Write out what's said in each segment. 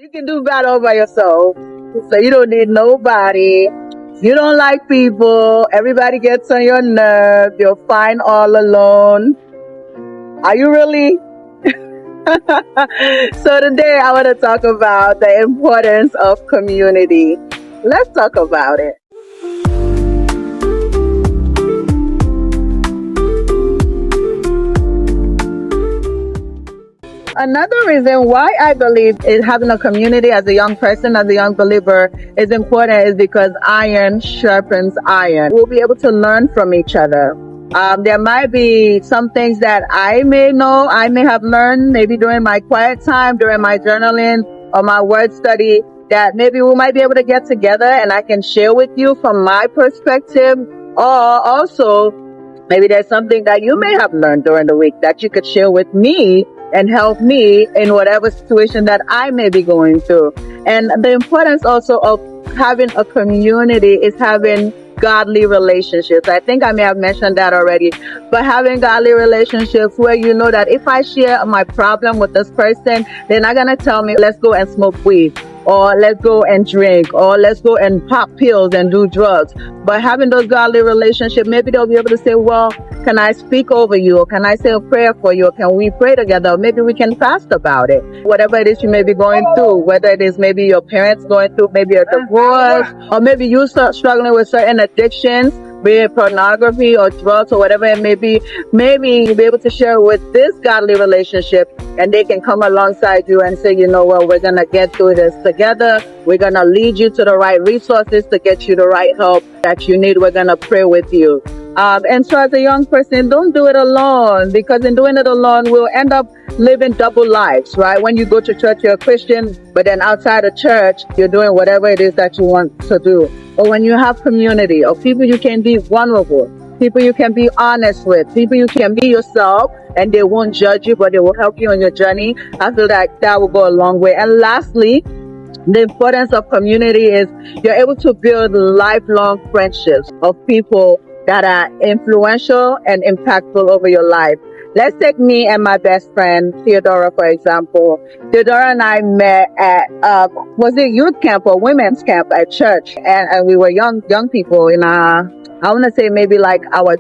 You can do bad all by yourself. So you don't need nobody. You don't like people. Everybody gets on your nerve. You're fine all alone. Are you really? So today I want to talk about the importance of community. Let's talk about it. Another reason why I believe having a community as a young person, as a young believer, is important is because iron sharpens iron. We'll be able to learn from each other. There might be some things that I may know, I may have learned maybe during my quiet time, during my journaling or my word study, that maybe we might be able to get together and I can share with you from my perspective. Or also, maybe there's something that you may have learned during the week that you could share with me and help me in whatever situation that I may be going through. And the importance also of having a community is having godly relationships. I think I may have mentioned that already, but having godly relationships where you know that if I share my problem with this person, they're not going to tell me, let's go and smoke weed, or let's go and drink, or let's go and pop pills and do drugs. But having those godly relationships, maybe they'll be able to say, well, can I speak over you? Or can I say a prayer for you? Or can we pray together? Or maybe we can fast about it. Whatever it is you may be going through, whether it is maybe your parents going through maybe a divorce, or maybe you start struggling with certain addictions, be it pornography or drugs or whatever it may be, maybe you'll be able to share with this godly relationship and they can come alongside you and say, you know what, we're going to get through this together. We're going to lead you to the right resources to get you the right help that you need. We're going to pray with you. And so as a young person, don't do it alone, because in doing it alone, we'll end up living double lives, right? When you go to church, you're a Christian, but then outside of church, you're doing whatever it is that you want to do. Or when you have community or people you can be vulnerable, people you can be honest with, people you can be yourself, and they won't judge you, but they will help you on your journey. I feel like that will go a long way. And lastly, the importance of community is you're able to build lifelong friendships of people that are influential and impactful over your life. Let's take me and my best friend, Theodora, for example. Theodora and I met at, was it youth camp or women's camp at church? And we were young people in our, I want to say maybe like our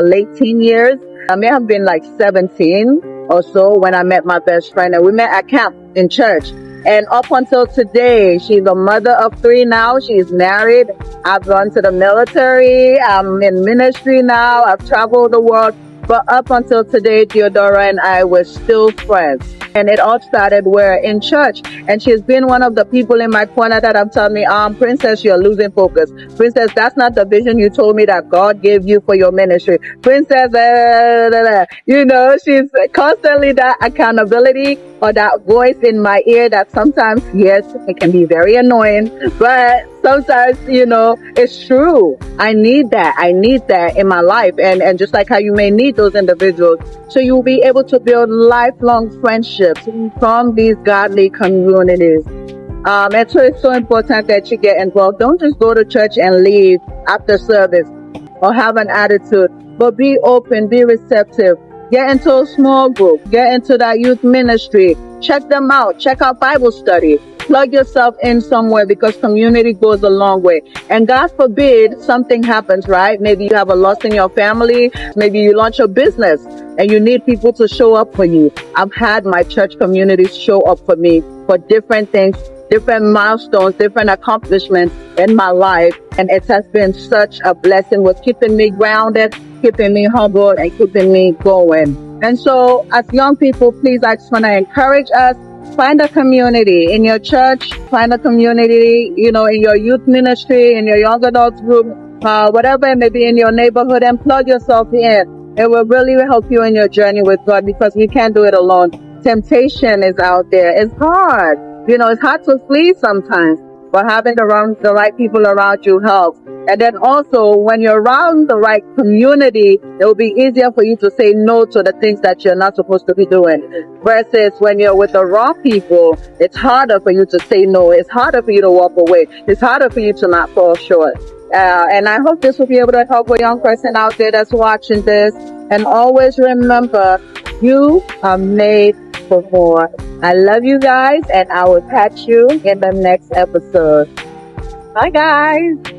late teen years. I may have been like 17 or so when I met my best friend, and we met at camp in church. And up until today, she's a mother of 3 now. She's married. I've gone to the military. I'm in ministry now. I've traveled the world. But up until today, Theodora and I were still friends. And it all started where in church. And she's been one of the people in my corner that have told me, Princess, you're losing focus. Princess, that's not the vision you told me that God gave you for your ministry. Princess, you know, she's constantly that accountability or that voice in my ear that sometimes, yes, it can be very annoying, but sometimes, you know, it's true. I need that. I need that in my life. And just like how you may need those individuals. So you'll be able to build lifelong friendships from these godly communities. And so it's so important that you get involved. Don't just go to church and leave after service or have an attitude, but be open, be receptive. Get into a small group. Get into that youth ministry. Check them out. Check out Bible study. Plug yourself in somewhere, because community goes a long way. And God forbid something happens, right? Maybe you have a loss in your family. Maybe you launch a business and you need people to show up for you. I've had my church community show up for me for different things, different milestones, different accomplishments in my life. And it has been such a blessing with keeping me grounded, keeping me humble, and keeping me going. And so as young people, please, I just want to encourage us, find a community in your church, find a community, you know, in your youth ministry, in your young adults group, whatever it may be in your neighborhood, and plug yourself in. It will really help you in your journey with God, because we can't do it alone. Temptation is out there. It's hard. You know, it's hard to flee sometimes, but having the right people around you helps. And then also, when you're around the right community, it will be easier for you to say no to the things that you're not supposed to be doing. Versus when you're with the wrong people, it's harder for you to say no. It's harder for you to walk away. It's harder for you to not fall short. And I hope this will be able to help a young person out there that's watching this. And always remember, you are made for more. I love you guys, and I will catch you in the next episode. Bye, guys.